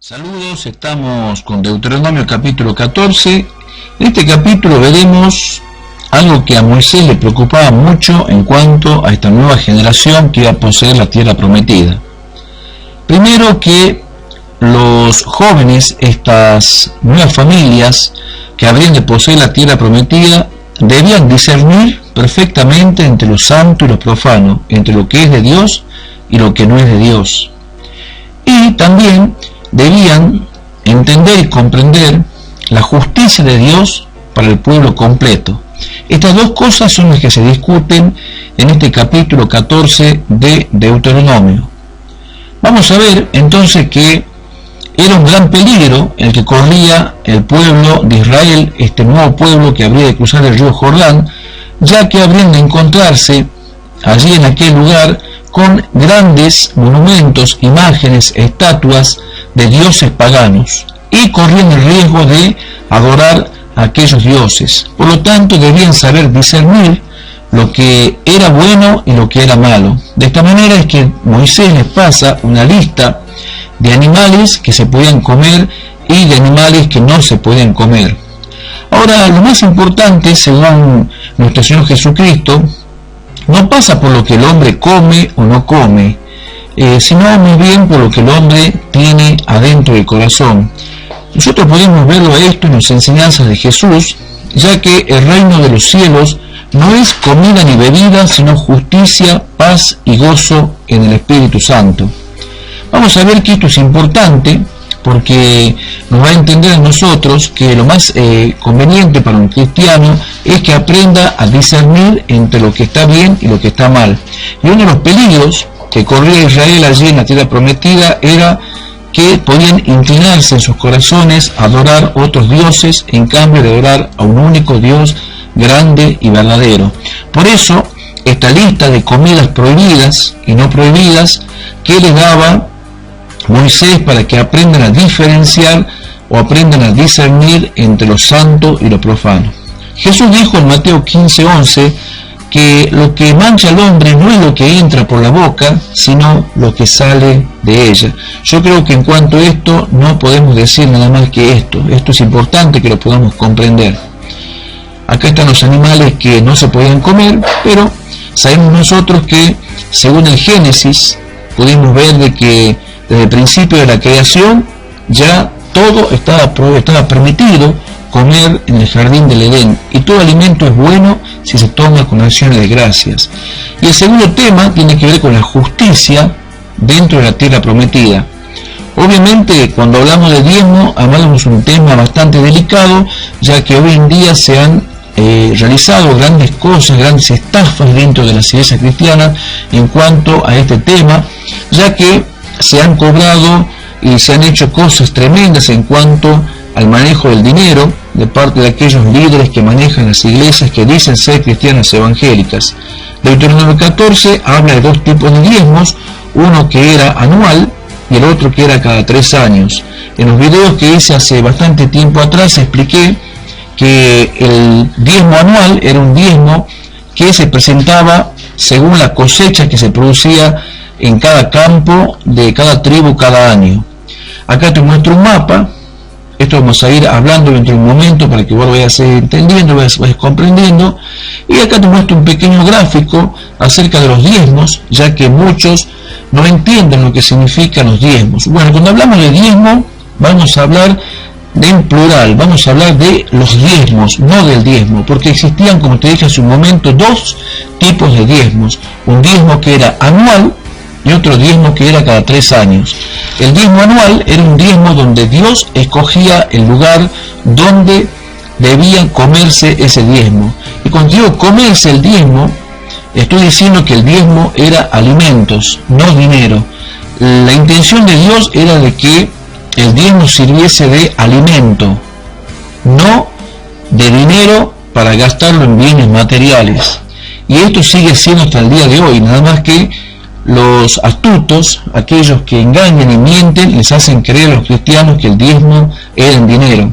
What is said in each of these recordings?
Saludos, estamos con Deuteronomio capítulo 14. En este capítulo veremos algo que a Moisés le preocupaba mucho en cuanto a esta nueva generación que iba a poseer la tierra prometida. Primero, que los jóvenes, estas nuevas familias que habrían de poseer la tierra prometida, debían discernir perfectamente entre lo santo y lo profano, entre lo que es de Dios y lo que no es de Dios. Y también debían entender y comprender la justicia de Dios para el pueblo completo. Estas dos cosas son las que se discuten en este capítulo 14 de Deuteronomio. Vamos a ver entonces que era un gran peligro el que corría el pueblo de Israel, este nuevo pueblo que habría de cruzar el río Jordán, ya que habrían de encontrarse allí en aquel lugar con grandes monumentos, imágenes, estatuas de dioses paganos, y corrían el riesgo de adorar a aquellos dioses. Por lo tanto, debían saber discernir lo que era bueno y lo que era malo. De esta manera es que Moisés les pasa una lista de animales que se podían comer y de animales que no se podían comer. Ahora, lo más importante, según nuestro Señor Jesucristo, no pasa por lo que el hombre come o no come, sino más bien por lo que el hombre tiene adentro del corazón. Nosotros podemos verlo esto en las enseñanzas de Jesús, ya que el reino de los cielos no es comida ni bebida, sino justicia, paz y gozo en el Espíritu Santo. Vamos a ver que esto es importante porque nos va a entender a nosotros que lo más conveniente para un cristiano es que aprenda a discernir entre lo que está bien y lo que está mal. Y uno de los peligros que corría Israel allí en la tierra prometida era que podían inclinarse en sus corazones a adorar otros dioses en cambio de adorar a un único Dios grande y verdadero. Por eso, esta lista de comidas prohibidas y no prohibidas que le daba Moisés para que aprendan a diferenciar o aprendan a discernir entre lo santo y lo profano. Jesús dijo en Mateo 15:11 que lo que mancha al hombre no es lo que entra por la boca, sino lo que sale de ella. Yo creo que en cuanto a esto no podemos decir nada más que esto. Esto es importante que lo podamos comprender. Acá están los animales que no se podían comer, pero sabemos nosotros que según el Génesis pudimos ver de que desde el principio de la creación ya todo estaba permitido comer en el jardín del Edén, y todo alimento es bueno si se toma con acciones de gracias. Y el segundo tema tiene que ver con la justicia dentro de la tierra prometida. Obviamente, cuando hablamos de diezmo, hablamos de un tema bastante delicado, ya que hoy en día se han realizado grandes cosas, grandes estafas dentro de las iglesias cristianas en cuanto a este tema, ya que se han cobrado y se han hecho cosas tremendas en cuanto al manejo del dinero de parte de aquellos líderes que manejan las iglesias que dicen ser cristianas evangélicas. Deuteronomio 14 habla de dos tipos de diezmos, uno que era anual y el otro que era cada 3 años. En los videos que hice hace bastante tiempo atrás expliqué que el diezmo anual era un diezmo que se presentaba según la cosecha que se producía en cada campo de cada tribu cada año. Acá te muestro un mapa. Esto vamos a ir hablando dentro de un momento para que vos lo vayas entendiendo, lo vayas comprendiendo. Y acá te muestro un pequeño gráfico acerca de los diezmos, ya que muchos no entienden lo que significan los diezmos. Bueno, cuando hablamos de diezmo, vamos a hablar en plural, vamos a hablar de los diezmos, no del diezmo, porque existían, como te dije hace un momento, dos tipos de diezmos. Un diezmo que era anual y otro diezmo que era cada 3 años. El diezmo anual era un diezmo donde Dios escogía el lugar donde debían comerse ese diezmo. Y cuando digo comerse el diezmo, estoy diciendo que el diezmo era alimentos, no dinero. La intención de Dios era de que el diezmo sirviese de alimento, no de dinero para gastarlo en bienes materiales. Y esto sigue siendo hasta el día de hoy, nada más que los astutos, aquellos que engañan y mienten, les hacen creer a los cristianos que el diezmo era en dinero.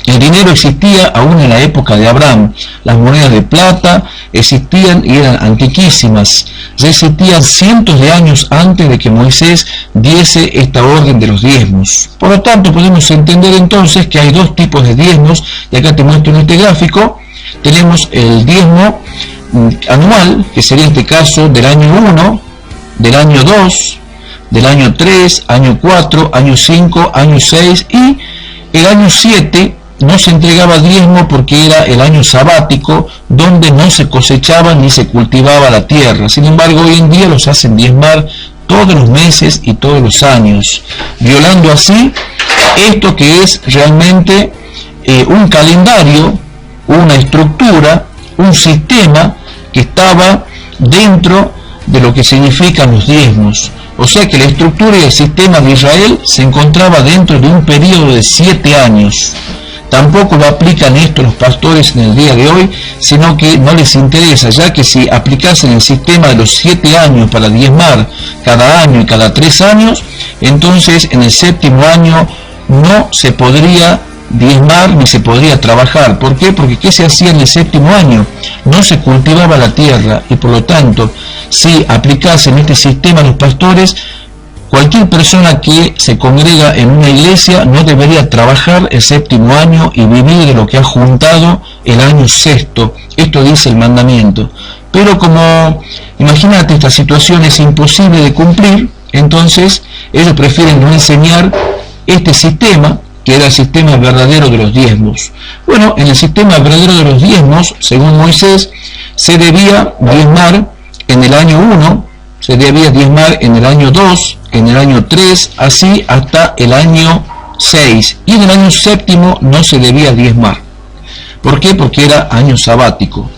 El dinero existía aún en la época de Abraham. Las monedas de plata existían y eran antiquísimas. Ya existían cientos de años antes de que Moisés diese esta orden de los diezmos. Por lo tanto, podemos entender entonces que hay dos tipos de diezmos, y acá te muestro en este gráfico. Tenemos el diezmo anual, que sería en este caso del año 1, del año 2, del año 3, año 4, año 5, año 6 y el año 7. No se entregaba diezmo porque era el año sabático, donde no se cosechaba ni se cultivaba la tierra. Sin embargo, hoy en día los hacen diezmar todos los meses y todos los años, violando así esto que es realmente un calendario, una estructura, un sistema que estaba dentro de lo que significan los diezmos. O sea que la estructura y el sistema de Israel se encontraba dentro de un periodo de 7 años. Tampoco lo aplican esto los pastores en el día de hoy, sino que no les interesa, ya que si aplicasen el sistema de los 7 años para diezmar cada año y cada 3 años, entonces en el 7º año no se podría diezmar ni se podría trabajar. ¿Por qué? Porque ¿qué se hacía en el 7º año? No se cultivaba la tierra, y por lo tanto, si aplicasen este sistema los pastores, cualquier persona que se congrega en una iglesia no debería trabajar el 7º año y vivir de lo que ha juntado el año 6º. Esto dice el mandamiento. Pero como, imagínate, esta situación es imposible de cumplir, entonces ellos prefieren no enseñar este sistema, que era el sistema verdadero de los diezmos. Bueno, en el sistema verdadero de los diezmos, según Moisés, se debía diezmar en el año 1, se debía diezmar en el año 2, en el año 3, así hasta el año 6. Y en el año 7º no se debía diezmar. ¿Por qué? Porque era año sabático.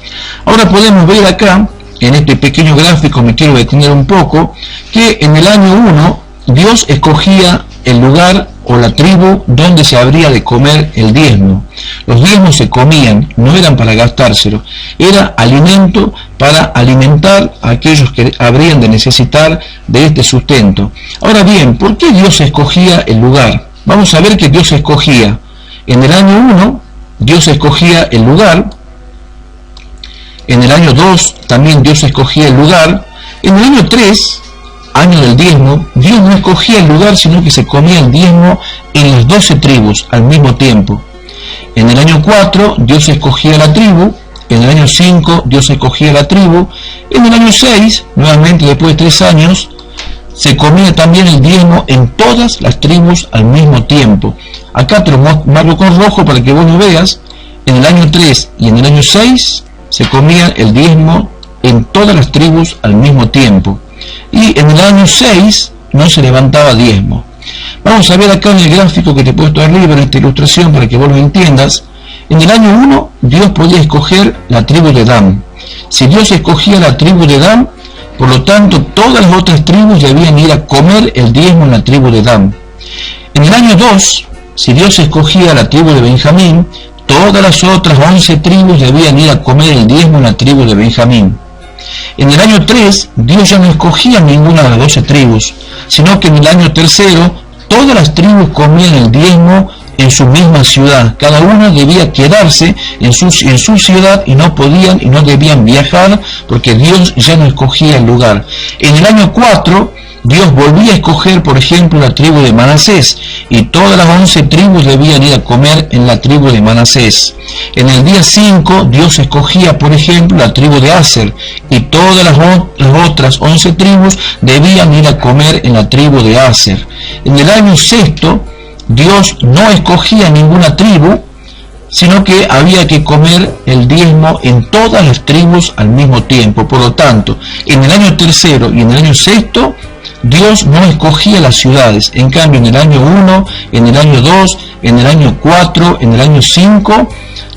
Ahora podemos ver acá, en este pequeño gráfico, me quiero detener un poco, que en el año 1 Dios escogía el lugar o la tribu donde se habría de comer el diezmo. Los diezmos se comían, no eran para gastárselo, era alimento para alimentar a aquellos que habrían de necesitar de este sustento. Ahora bien, ¿por qué Dios escogía el lugar? Vamos a ver que Dios escogía en el año 1, Dios escogía el lugar, en el año 2 también Dios escogía el lugar, en el año 3, año del diezmo, Dios no escogía el lugar, sino que se comía el diezmo en las 12 tribus al mismo tiempo. En el año 4 Dios escogía la tribu, en el año 5 Dios escogía la tribu, en el año 6, nuevamente después de 3 años, se comía también el diezmo en todas las tribus al mismo tiempo. Acá te lo marco con rojo para que vos lo veas. En el año 3 y en el año 6 se comía el diezmo en todas las tribus al mismo tiempo. Y en el año 6 no se levantaba diezmo. Vamos a ver acá en el gráfico que te he puesto arriba, en esta ilustración, para que vos lo entiendas. En el año 1 Dios podía escoger la tribu de Dan. Si Dios escogía la tribu de Dan, por lo tanto todas las otras tribus debían ir a comer el diezmo en la tribu de Dan. En el año 2, si Dios escogía la tribu de Benjamín, todas las otras 11 tribus debían ir a comer el diezmo en la tribu de Benjamín. En el año 3, Dios ya no escogía ninguna de las 12 tribus, sino que en el año 3, todas las tribus comían el diezmo en su misma ciudad. Cada una debía quedarse en su ciudad y no podían y no debían viajar porque Dios ya no escogía el lugar. En el año 4, Dios volvía a escoger, por ejemplo, la tribu de Manasés, y todas las 11 tribus debían ir a comer en la tribu de Manasés. En el día 5, Dios escogía, por ejemplo, la tribu de Aser, y todas las otras 11 tribus debían ir a comer en la tribu de Aser. En el año 6, Dios no escogía ninguna tribu, sino que había que comer el diezmo en todas las tribus al mismo tiempo. Por lo tanto, en el año 3 y en el año 6, Dios no escogía las ciudades. En cambio, en el año 1, en el año 2, en el año 4, en el año 5,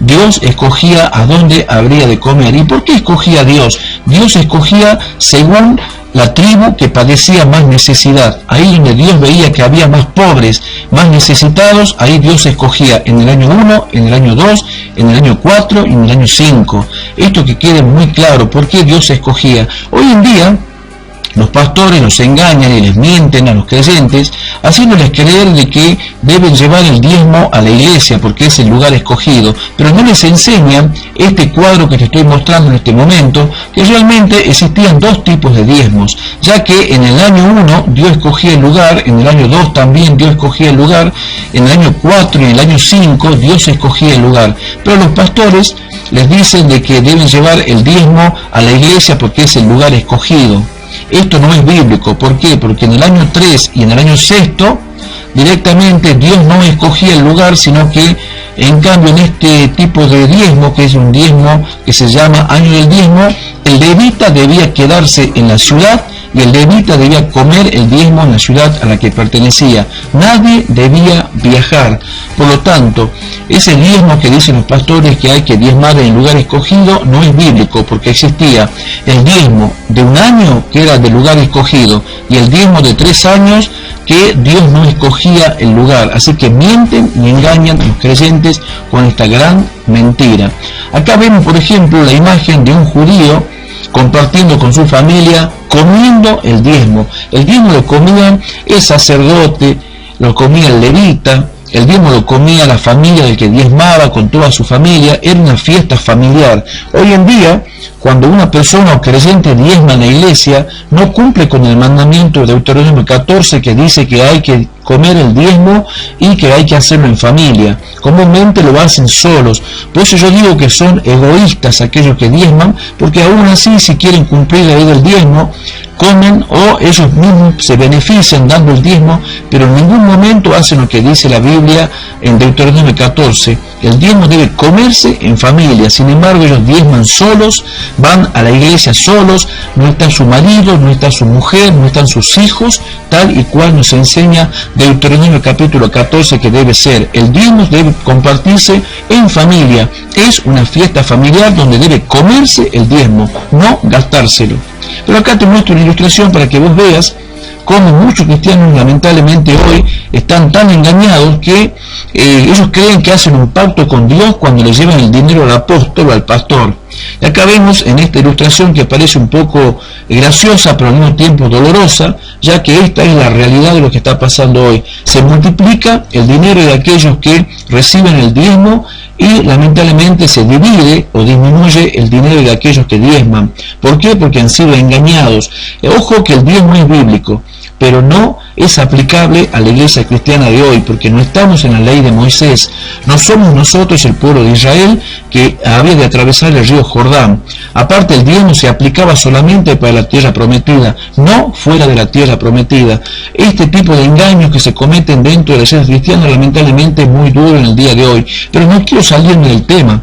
Dios escogía a dónde habría de comer. ¿Y por qué escogía Dios? Dios escogía según la tribu que padecía más necesidad. Ahí donde Dios veía que había más pobres, más necesitados, ahí Dios escogía en el año 1, en el año 2, en el año 4 y en el año 5. Esto que quede muy claro, ¿por qué Dios escogía? Hoy en día, los pastores los engañan y les mienten a los creyentes, haciéndoles creer de que deben llevar el diezmo a la iglesia porque es el lugar escogido, pero no les enseñan este cuadro que te estoy mostrando en este momento, que realmente existían dos tipos de diezmos, ya que en el año 1 Dios escogía el lugar, en el año 2 también Dios escogía el lugar, en el año 4 y en el año 5 Dios escogía el lugar, pero los pastores les dicen de que deben llevar el diezmo a la iglesia porque es el lugar escogido. Esto no es bíblico. ¿Por qué? Porque en el año 3 y en el año 6 directamente Dios no escogía el lugar, sino que en cambio en este tipo de diezmo, que es un diezmo que se llama año del diezmo, el levita debía quedarse en la ciudad y el levita debía comer el diezmo en la ciudad a la que pertenecía. Nadie debía viajar. Por lo tanto, ese diezmo que dicen los pastores que hay que diezmar en el lugar escogido no es bíblico, porque existía el diezmo de un año que era del lugar escogido y el diezmo de 3 años que Dios no escogía el lugar. Así que mienten y engañan a los creyentes con esta gran mentira. Acá vemos, por ejemplo, la imagen de un judío compartiendo con su familia, comiendo el diezmo. El diezmo lo comían el sacerdote, lo comía el levita, el diezmo lo comía la familia del que diezmaba con toda su familia, era una fiesta familiar. Hoy en día, cuando una persona o creyente diezma en la iglesia, no cumple con el mandamiento de Deuteronomio 14 que dice que hay que comer el diezmo y que hay que hacerlo en familia. Comúnmente lo hacen solos. Por eso yo digo que son egoístas aquellos que diezman, porque aún así, si quieren cumplir la ley del diezmo, comen o ellos mismos se benefician dando el diezmo, pero en ningún momento hacen lo que dice la Biblia en Deuteronomio 14. El diezmo debe comerse en familia. Sin embargo, ellos diezman solos, van a la iglesia solos, no está su marido, no está su mujer, no están sus hijos, tal y cual nos enseña Deuteronomio capítulo 14 que debe ser. El diezmo debe compartirse en familia. Es una fiesta familiar donde debe comerse el diezmo, no gastárselo. Pero acá te muestro una ilustración para que vos veas cómo muchos cristianos lamentablemente hoy están tan engañados que ellos creen que hacen un pacto con Dios cuando le llevan el dinero al apóstol o al pastor. Y acá vemos en esta ilustración que parece un poco graciosa pero al mismo tiempo dolorosa, ya que esta es la realidad de lo que está pasando hoy. Se multiplica el dinero de aquellos que reciben el diezmo y lamentablemente se divide o disminuye el dinero de aquellos que diezman. ¿Por qué? Porque han sido engañados. Ojo que el diezmo es bíblico, pero no es aplicable a la iglesia cristiana de hoy, porque no estamos en la ley de Moisés. No somos nosotros el pueblo de Israel que había de atravesar el río Jordán. Aparte, el diezmo se aplicaba solamente para la tierra prometida, no fuera de la tierra prometida. Este tipo de engaños que se cometen dentro de la iglesia cristiana lamentablemente es muy duro en el día de hoy. Pero no quiero salirme del tema,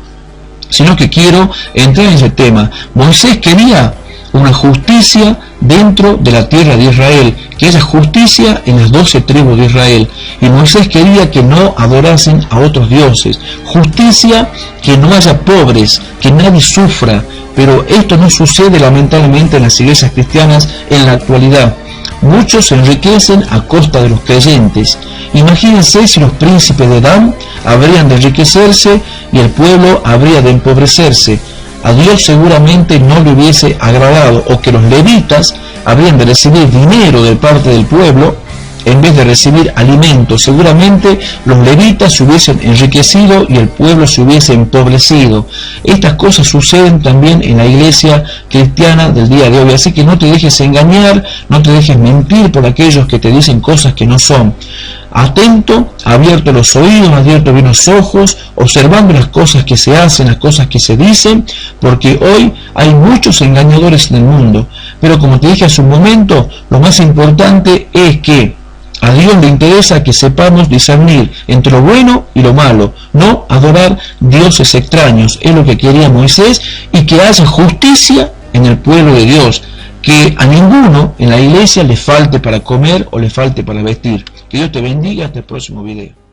sino que quiero entrar en ese tema. Moisés quería una justicia dentro de la tierra de Israel, que haya justicia en las 12 tribus de Israel, y Moisés quería que no adorasen a otros dioses, justicia, que no haya pobres, que nadie sufra, pero esto no sucede lamentablemente en las iglesias cristianas en la actualidad. Muchos se enriquecen a costa de los creyentes. Imagínense si los príncipes de Dan habrían de enriquecerse y el pueblo habría de empobrecerse. A Dios seguramente no le hubiese agradado, o que los levitas habrían de recibir dinero de parte del pueblo en vez de recibir alimentos. Seguramente los levitas se hubiesen enriquecido y el pueblo se hubiese empobrecido. Estas cosas suceden también en la iglesia cristiana del día de hoy. Así que no te dejes engañar, no te dejes mentir por aquellos que te dicen cosas que no son. Atento, abierto los oídos, abierto bien los ojos, observando las cosas que se hacen, las cosas que se dicen, porque hoy hay muchos engañadores en el mundo. Pero como te dije hace un momento, lo más importante es que a Dios le interesa que sepamos discernir entre lo bueno y lo malo, no adorar dioses extraños. Es lo que quería Moisés, y que haya justicia en el pueblo de Dios, que a ninguno en la iglesia le falte para comer o le falte para vestir. Que Dios te bendiga. Hasta el próximo video.